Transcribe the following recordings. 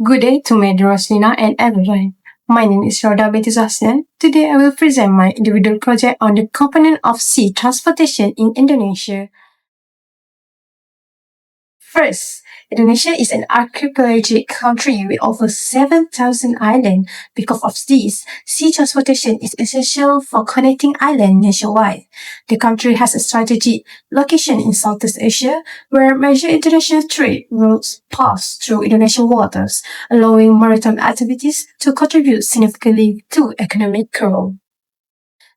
Good day to Madam Roslina and everyone. My name is Rhoda Betty. Today I will present my individual project on the component of sea transportation in Indonesia. First, Indonesia is an archipelagic country with over 7,000 islands. Because of this, sea transportation is essential for connecting islands nationwide. The country has a strategic location in Southeast Asia, where major international trade routes pass through Indonesian waters, allowing maritime activities to contribute significantly to economic growth.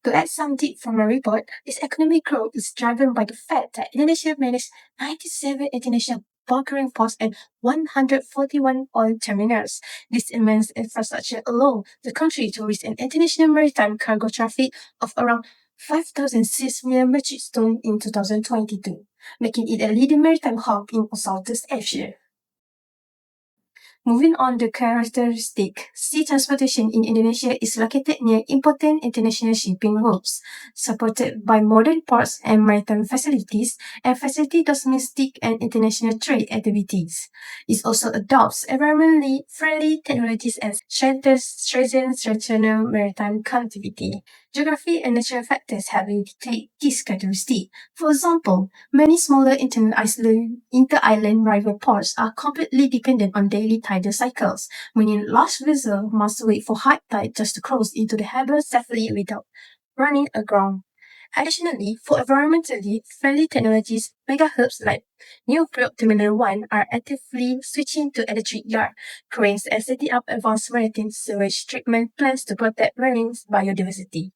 To add some deep from my report, this economic growth is driven by the fact that Indonesia manages 97 international bunkering ports and 141 oil terminals. This immense infrastructure allows the country to reach an international maritime cargo traffic of around 5,006 million metric tons in 2022, making it a leading maritime hub in Southeast Asia. Moving on to characteristic, sea transportation in Indonesia is located near important international shipping routes, supported by modern ports and maritime facilities, and facilitate domestic and international trade activities. It also adopts environmentally friendly technologies and strengthens regional maritime connectivity. Geography and natural factors have dictate this characteristic. For example, many smaller inter-island river ports are completely dependent on daily tidal cycles, meaning large vessels must wait for high tide just to cross into the harbour safely without running aground. Additionally, for environmentally friendly technologies, mega hubs like New Priok Terminal 1 are actively switching to electric yard cranes and setting up advanced maritime sewage treatment plants to protect marine biodiversity.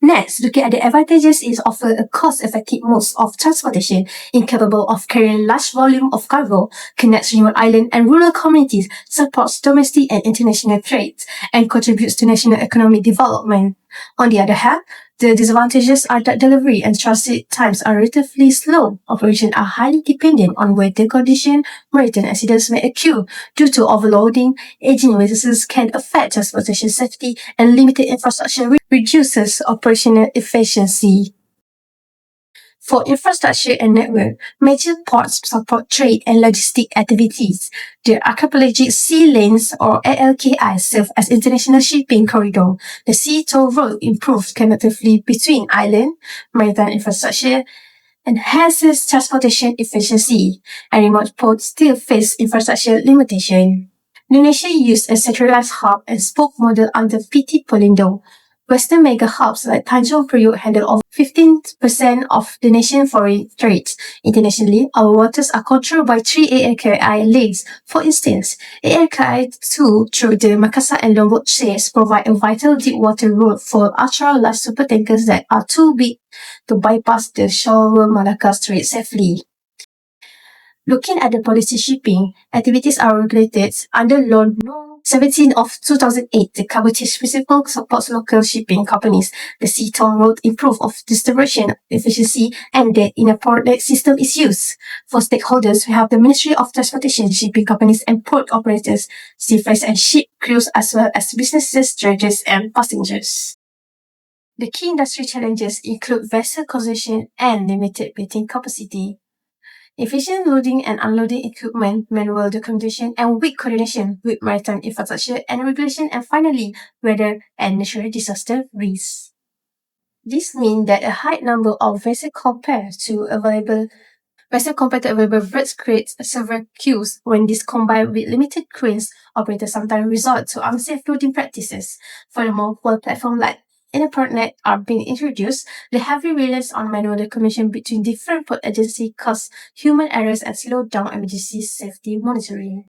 Next, looking at the advantages is offer a cost-effective mode of transportation incapable of carrying large volume of cargo, connects remote island and rural communities, supports domestic and international trade, and contributes to national economic development. On the other hand, the disadvantages are that delivery and transit times are relatively slow. Operations are highly dependent on weather conditions. Maritime accidents may occur due to overloading. Aging vessels can affect transportation safety, and limited infrastructure reduces operational efficiency. For infrastructure and network, major ports support trade and logistic activities. The archipelagic sea lanes or ALKI serve as international shipping corridor. The sea toll road improves connectivity between islands, maritime infrastructure, enhances transportation efficiency, and remote ports still face infrastructure limitation. Indonesia used a centralized hub and spoke model under PT Polindo. Western mega hubs like Tanjung Priok handle over 15% of the nation's foreign trade. Internationally, our waters are controlled by 3 ALKI links. For instance, ALKI 2 through the Makassar and Lombok straits provide a vital deep water route for ultra-large supertankers that are too big to bypass the shallow Malacca Strait safely. Looking at the policy shipping, activities are regulated under Law No. 17 of 2008. The cabotage principle supports local shipping companies. The sea toll road improve of distribution efficiency, and the inappropriate system is used. For stakeholders, we have the Ministry of Transportation, shipping companies, and port operators, seafarers and ship crews, as well as businesses, traders, and passengers. The key industry challenges include vessel congestion and limited berthing capacity. Efficient loading and unloading equipment, manual documentation, and weak coordination with maritime infrastructure and regulation, and finally, weather and natural disaster risks. This means that a high number of vessels compared to available routes creates several queues. When this combined with limited cranes, operators sometimes resort to unsafe loading practices. Furthermore, while platforms like Internet are being introduced, the heavy reliance on manual documentation between different port agencies causes human errors and slow down emergency safety monitoring.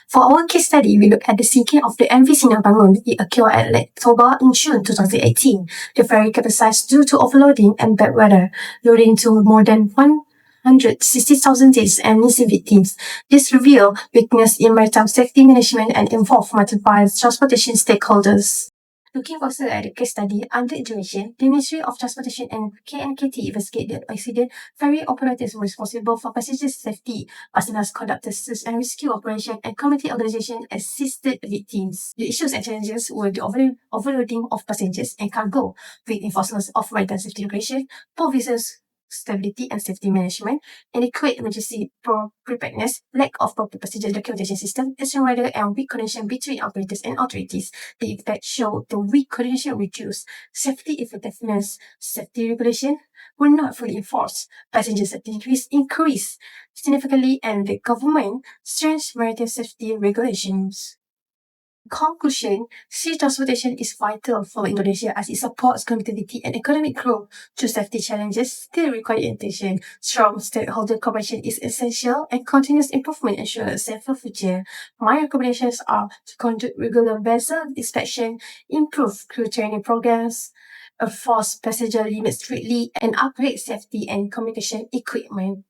For our case study, we look at the sinking of the MV Sinar Bangun. It occurred at Lake Toba in June 2018. The ferry capsized due to overloading and bad weather, loading to more than 160,000 days and missing victims. This revealed weakness in maritime safety management and involved multiple transportation stakeholders. Looking closer at the case study, under Indonesia, the Ministry of Transportation and KNKT investigated the accident. Ferry operators were responsible for passenger safety. Personnel conducted search and rescue operation, and community organizations assisted victims. The issues and challenges were the overloading of passengers and cargo, weak enforcement of maritime safety regulation, poor vessels stability and safety management, inadequate emergency preparedness, lack of proper passenger documentation system, extreme weather, and weak coordination between operators and authorities. The effect showed the weak coordination reduced safety effectiveness. Safety regulation were not fully enforced. Passenger safety risks increased significantly, and the government strengthened maritime safety regulations. Conclusion, sea transportation is vital for Indonesia as it supports connectivity and economic growth. Though safety challenges still require attention, strong stakeholder cooperation is essential and continuous improvement ensures a safer future. My recommendations are to conduct regular vessel inspection, improve crew training programs, enforce passenger limits strictly, and upgrade safety and communication equipment.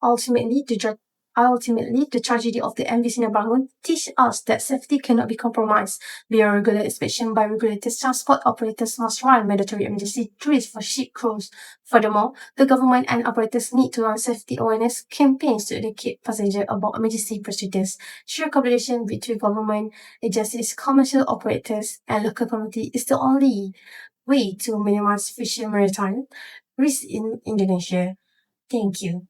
Ultimately, the tragedy of the MV Sinabangun teach us that safety cannot be compromised. Beyond regular inspection by regulators, transport operators must run mandatory emergency drills for ship crews. Furthermore, the government and operators need to run safety awareness campaigns to educate passengers about emergency procedures. Shared collaboration between government agencies, commercial operators, and local community is the only way to minimize future maritime risk in Indonesia. Thank you.